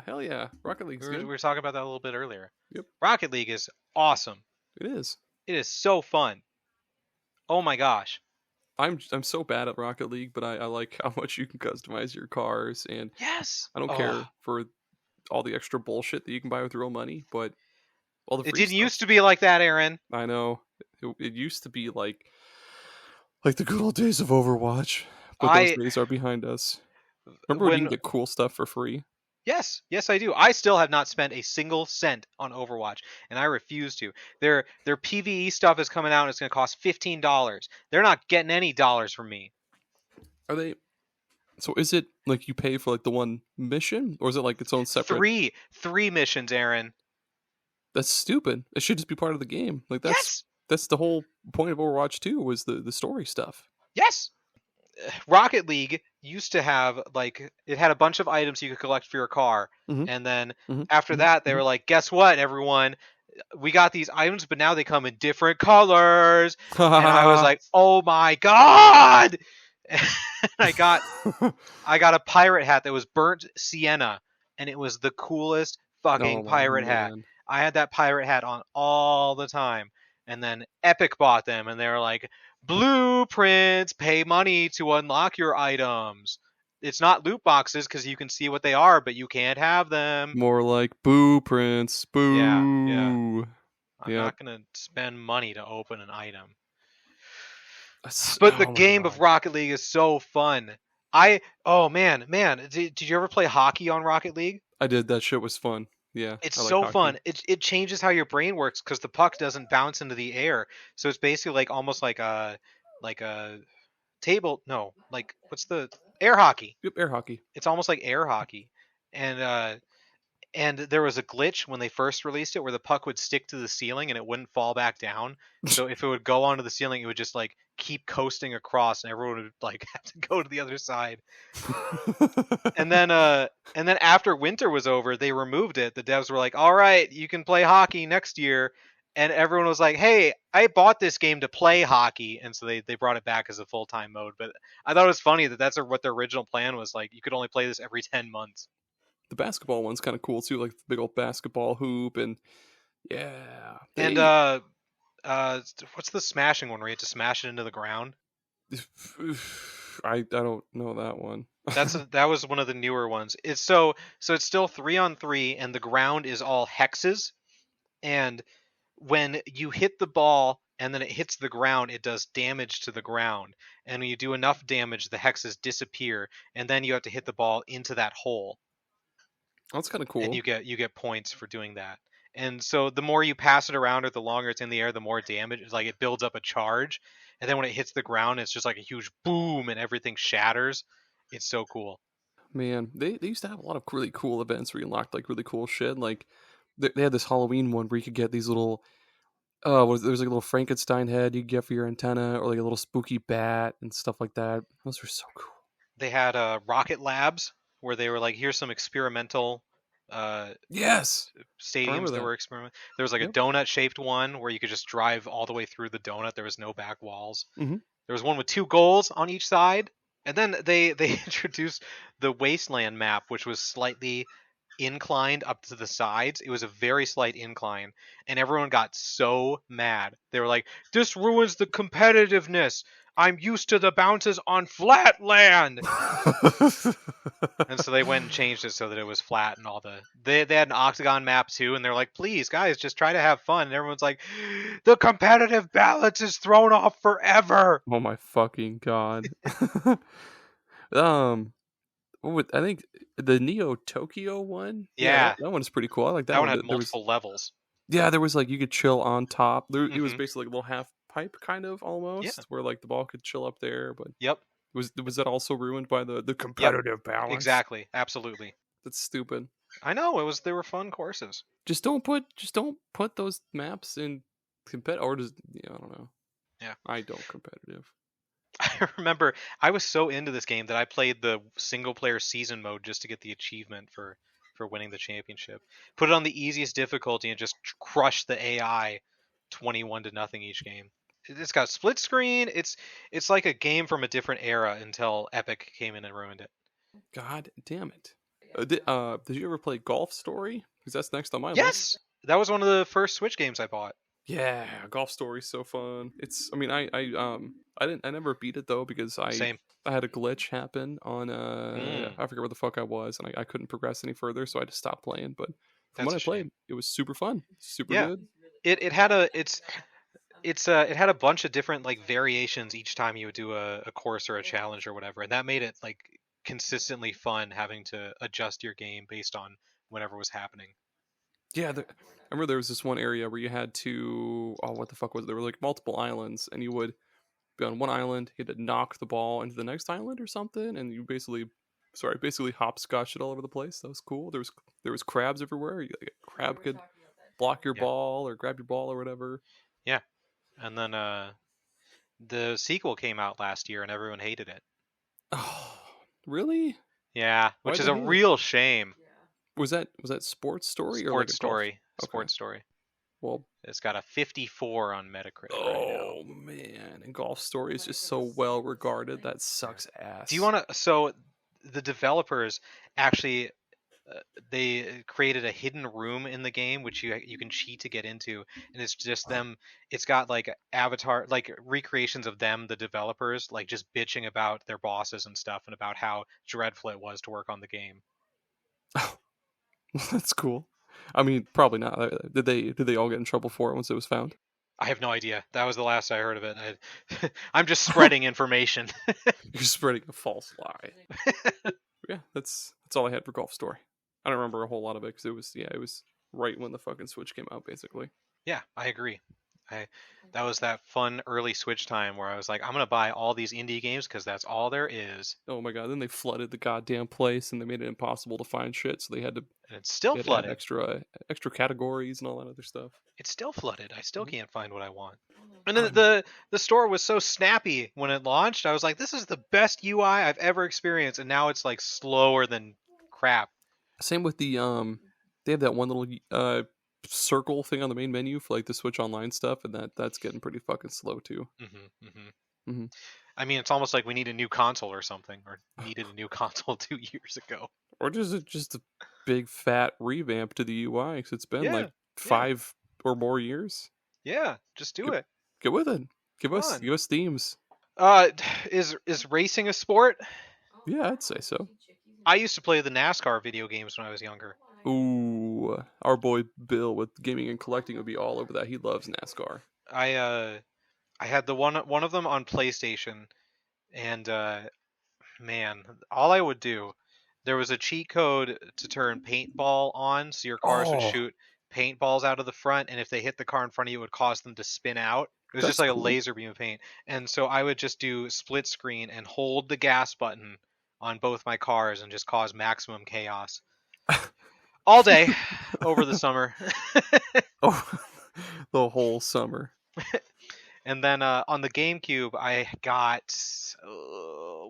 hell yeah, Rocket League's We good. were talking about that a little bit earlier. Yep. Rocket League is awesome. It is. It is so fun. Oh my gosh. I'm so bad at Rocket League, but I like how much you can customize your cars, and Yes. I don't care for all the extra bullshit that you can buy with real money, but all the free It didn't stuff. used to be like that, Aaron. I know. It used to be like the good old days of Overwatch, but those days are behind us. Remember when you can get cool stuff for free? Yes, I do. I still have not spent a single cent on Overwatch, and I refuse to. Their PvE stuff is coming out, and it's going to cost $15. They're not getting any dollars from me. Are they? So is it like you pay for like the one mission, or is it like its own separate? Three missions, Aaron. That's stupid. It should just be part of the game. Like that's the whole point of Overwatch 2 was the story stuff. Yes. Rocket League used to have it had a bunch of items you could collect for your car, and then after that they were like, guess what, everyone, we got these items, but now they come in different colors. And I was like, oh my god. And I got a pirate hat that was burnt sienna, and it was the coolest fucking pirate hat. I had that pirate hat on all the time. And then Epic bought them, and they were like, blueprints, pay money to unlock your items. It's not loot boxes because you can see what they are, but you can't have them. More like boo prints. Boo. Yeah. I'm not going to spend money to open an item. But the game of Rocket League is so fun. Man. Did you ever play hockey on Rocket League? I did. That shit was fun. Yeah, it's so fun. It changes how your brain works because the puck doesn't bounce into the air, so it's basically almost like a table. No, what's the air hockey? Yep, air hockey. It's almost like air hockey, and there was a glitch when they first released it where the puck would stick to the ceiling and it wouldn't fall back down. So if it would go onto the ceiling, it would just keep coasting across, and everyone would have to go to the other side. and then after winter was over, they removed it. The devs were like, all right, you can play hockey next year. And everyone was like, hey, I bought this game to play hockey. And so they brought it back as a full-time mode. But I thought it was funny that's what their original plan was. You could only play this every 10 months. The basketball one's kind of cool too, like the big old basketball hoop, and yeah. And what's the smashing one where you have to smash it into the ground? I don't know that one. That was one of the newer ones. It's so it's still 3-on-3, and the ground is all hexes. And when you hit the ball and then it hits the ground, it does damage to the ground. And when you do enough damage, the hexes disappear, and then you have to hit the ball into that hole. That's kind of cool. And you get points for doing that. And so the more you pass it around, or the longer it's in the air, the more damage. It's it builds up a charge, and then when it hits the ground, it's just like a huge boom, and everything shatters. It's so cool. Man, they used to have a lot of really cool events where you unlocked really cool shit. Like they had this Halloween one where you could get these little there was a little Frankenstein head you could get for your antenna, or a little spooky bat and stuff like that. Those were so cool. They had Rocket Labs, where they were like, here's some experimental yes, stadiums that were experimental. There was a donut shaped one where you could just drive all the way through the donut. There was no back walls. There was one with 2 goals on each side, and then they introduced the Wasteland map, which was slightly inclined up to the sides. It was a very slight incline, and everyone got so mad. They were like, this ruins the competitiveness. I'm used to the bounces on flat land. And so they went and changed it so that it was flat, and they had an octagon map too, and they're like, please guys, just try to have fun. And everyone's like, the competitive balance is thrown off forever. Oh my fucking god. I think the Neo Tokyo one. Yeah, that one's pretty cool. I like that one. That one had multiple levels. Yeah, there was you could chill on top. It was basically a little half pipe kind of almost, where the ball could chill up there. But was that also ruined by the competitive balance? Exactly, absolutely. That's stupid. I know they were fun courses. Just don't put those maps in or I don't know. Yeah, I don't competitive. I remember I was so into this game that I played the single player season mode just to get the achievement for winning the championship. Put it on the easiest difficulty and just crush the AI 21-0 each game. It's got split screen. It's like a game from a different era until Epic came in and ruined it. God damn it. Did you ever play Golf Story? Because that's next on my list. Yes, that was one of the first Switch games I bought. Yeah, Golf Story's so fun. I mean, I never beat it though because Same. I had a glitch happen on I forget where the fuck I was, and I couldn't progress any further, so I just stopped playing. But from what I played, it was super fun, super good. It had a it had a bunch of different like variations each time you would do a course or a challenge or whatever, and that made it like consistently fun having to adjust your game based on whatever was happening. Yeah, I remember there was this one area where you had to, what the fuck was it? There were like multiple islands, and you would be on one island, you had to knock the ball into the next island or something, and you basically hopscotch it all over the place. That was cool. There was crabs everywhere. A crab could block your ball or grab your ball or whatever. Yeah, and then the sequel came out last year, and everyone hated it. Oh, really? Yeah, which is a real shame. Was that Sports Story Sports or like Story? Sports Story. Well, it's got a 54 on Metacritic. Oh man, and Golf Story is just so well regarded. That sucks ass. Do you want to? So the developers actually they created a hidden room in the game which you can cheat to get into, and it's just them. It's got like avatar, like recreations of them, the developers, like just bitching about their bosses and stuff, and about how dreadful it was to work on the game. That's cool. I mean, probably not. Did they all get in trouble for it once it was found? I have no idea. That was the last I heard of it. I'm just spreading information. You're spreading a false lie. Yeah, that's all I had for Golf Story. I don't remember a whole lot of it because it was right when the fucking Switch came out, basically. Yeah, I agree. That was that fun early Switch time where I was like, I'm gonna buy all these indie games because that's all there is. Oh my god! Then they flooded the goddamn place and they made it impossible to find shit, so they had to. And it's still flooded. Extra categories and all that other stuff. It's still flooded. I still can't find what I want. And then the store was so snappy when it launched. I was like, this is the best UI I've ever experienced, and now it's like slower than crap. Same with the they have that one little circle thing on the main menu for like the Switch Online stuff, and that's getting pretty fucking slow too. I mean, it's almost like we need a new console or something, or needed a new console 2 years ago, or just a big fat revamp to the UI because it's been like 5 or more years. Yeah, just do it. Get with it. Give us themes. Is racing a sport? Yeah, I'd say so. I used to play the NASCAR video games when I was younger. Ooh, our boy Bill with gaming and collecting would be all over that. He loves NASCAR. I had the one of them on PlayStation, and man, all I would do, there was a cheat code to turn paintball on, so your cars would shoot paintballs out of the front, and if they hit the car in front of you, it would cause them to spin out. It was just like a laser beam of paint, and so I would just do split screen and hold the gas button on both my cars and just cause maximum chaos. All day over the summer. The whole summer. And then on the GameCube, I got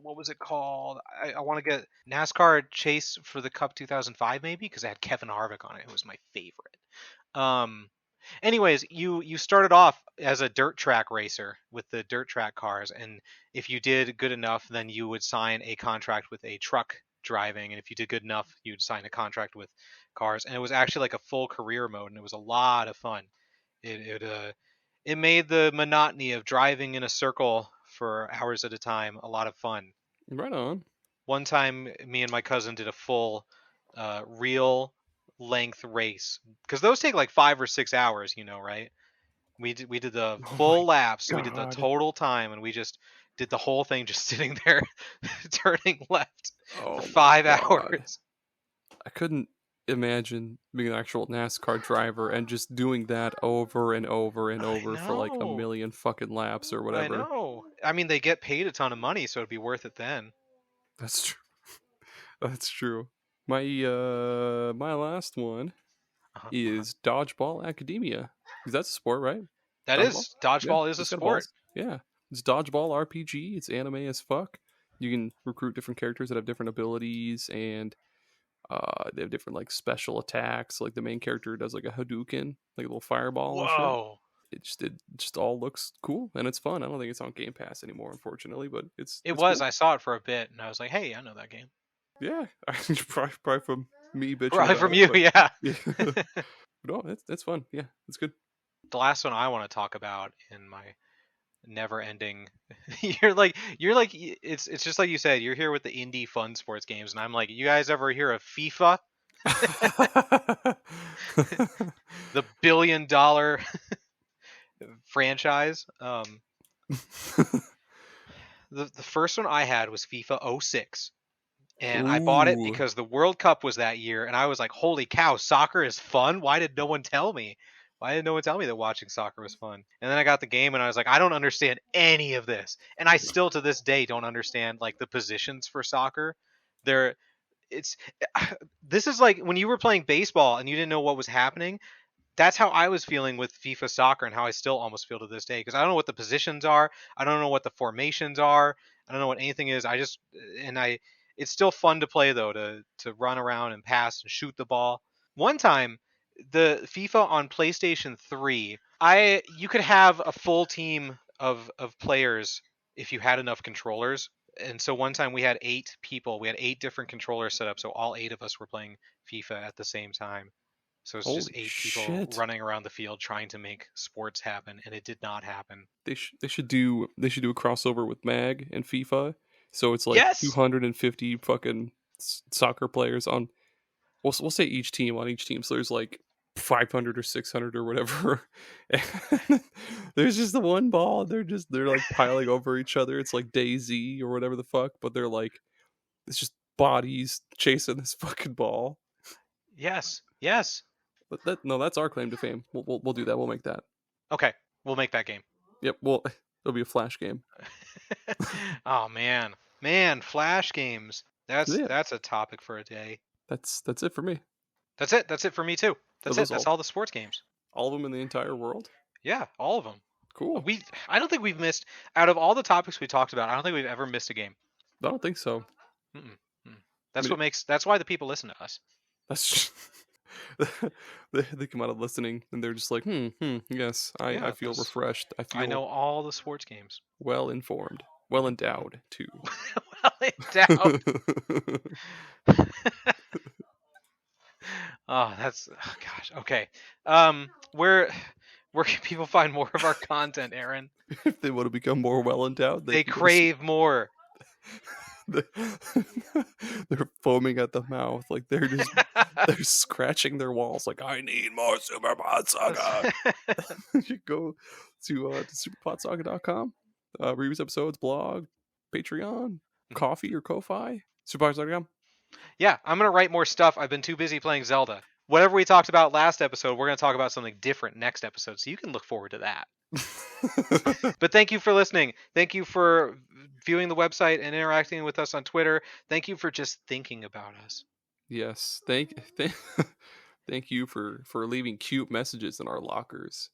what was it called? I want to get NASCAR Chase for the Cup 2005 maybe, because it had Kevin Harvick on it. It was my favorite. Anyways, you started off as a dirt track racer with the dirt track cars, and if you did good enough, then you would sign a contract with a truck driving, and if you did good enough, you'd sign a contract with cars, and it was actually like a full career mode, and it was a lot of fun. It made the monotony of driving in a circle for hours at a time a lot of fun. Right on. One time, me and my cousin did a full real length race, because those take like 5 or 6 hours, right? We did the full laps. We did the total time, and we just did the whole thing just sitting there turning left for 5 hours. I couldn't imagine being an actual NASCAR driver and just doing that over and over and over for like a million fucking laps or whatever. I know. I mean, they get paid a ton of money, so it'd be worth it then. That's true. That's true. My last one is Dodgeball Academia. Because that's a sport, right? Dodgeball is a sport. Yeah. It's Dodgeball RPG. It's anime as fuck. You can recruit different characters that have different abilities, and they have different like special attacks. Like the main character does like a Hadouken, like a little fireball and shit. Whoa. It just all looks cool and it's fun. I don't think it's on Game Pass anymore, unfortunately, but it's It it's was. cool. I saw it for a bit, and I was like, "Hey, I know that game." Yeah, probably from me bitching. Probably about from it, you, but yeah. yeah. No, it's fun. Yeah, it's good. The last one I want to talk about in my never-ending, it's just like you said. You're here with the indie fun sports games, and I'm like, you guys ever hear of FIFA, the billion-dollar franchise? The first one I had was FIFA 06. And I bought it Ooh. because the World Cup was that year, and I was like, holy cow, soccer is fun? Why did no one tell me? Why did no one tell me that watching soccer was fun? And then I got the game, and I was like, I don't understand any of this. And I still, to this day, don't understand, like, the positions for soccer. This is like when you were playing baseball and you didn't know what was happening. That's how I was feeling with FIFA soccer, and how I still almost feel to this day, because I don't know what the positions are. I don't know what the formations are. I don't know what anything is. It's still fun to play though, to run around and pass and shoot the ball. One time, the FIFA on PlayStation 3, you could have a full team of players if you had enough controllers. And so one time we had 8 people. We had 8 different controllers set up, so all 8 of us were playing FIFA at the same time. So it's just Holy 8 people shit. running around the field trying to make sports happen, and it did not happen. They should do a crossover with MAG and FIFA. So it's like Yes! 250 fucking soccer players on. We'll say each team on each team. So there's like 500 or 600 or whatever. And there's just the one ball. They're like piling over each other. It's like DayZ or whatever the fuck. But they're like, it's just bodies chasing this fucking ball. Yes. But that's our claim to fame. We'll do that. We'll make that. Okay, we'll make that game. Yep. Well, it'll be a Flash game. Oh man, Flash games. That's a topic for a day. That's it for me. That's it for me too. That's all the sports games. All of them in the entire world. Yeah, all of them. Cool. I don't think we've missed, out of all the topics we talked about, I don't think we've ever missed a game. I don't think so. That's why the people listen to us. That's they come out of listening and they're just like, yes, I feel refreshed. I know all the sports games. Well informed, well endowed too. Well endowed. Gosh. Okay. Where can people find more of our content, Aaron? If they want to become more well endowed, they crave more. They're foaming at the mouth, like they're scratching their walls, like I need more Super Pot Saga. You go to superpotsaga.com, reviews, episodes, blog, Patreon, coffee or Ko-fi, superpotsaga.com. Yeah, I'm gonna write more stuff. I've been too busy playing Zelda. Whatever we talked about last episode, we're gonna talk about something different next episode, so you can look forward to that. But thank you for listening. Thank you for viewing the website and interacting with us on Twitter. Thank you for just thinking about us. Yes, thank you for leaving cute messages in our lockers.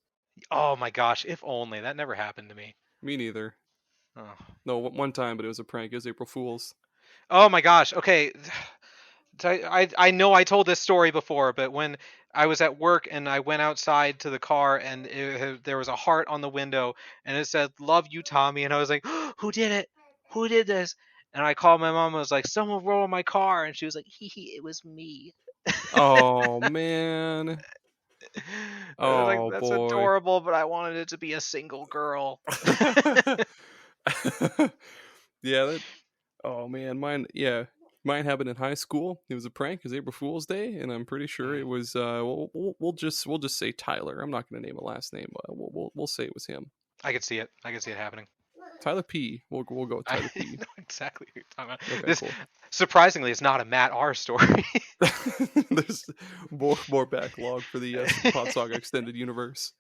Oh my gosh, if only. That never happened to me. Me neither. Oh. No, one time, but it was a prank. It was April Fool's. Oh my gosh. Okay. I know I told this story before, but when I was at work and I went outside to the car and there was a heart on the window and it said, "Love you, Tommy." And I was like, who did it? Who did this? And I called my mom and was like, someone rolled my car. And she was like, it was me. Oh, man. Oh, like, that's boy. adorable, but I wanted it to be a single girl. Yeah. Oh, man. Mine happened in high school. It was a prank. It was April Fool's Day, and I'm pretty sure it was. We'll just say Tyler. I'm not going to name a last name, but we'll say it was him. I could see it. happening. Tyler P. We'll go with Tyler P. I know exactly what you're talking about. Okay, this, cool. Surprisingly, it's not a Matt R. story. There's more backlog for the Pod Saga Extended Universe.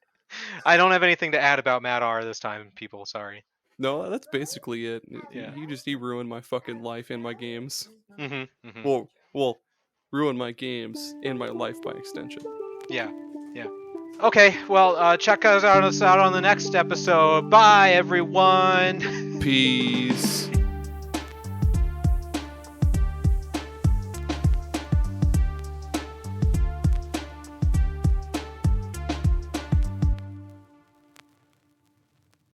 I don't have anything to add about Matt R. this time, people. Sorry. No, that's basically it. Yeah. He ruined my fucking life and my games. Mm-hmm, mm-hmm. Well, ruined my games and my life by extension. Yeah. Okay, well, check us out on the next episode. Bye, everyone. Peace.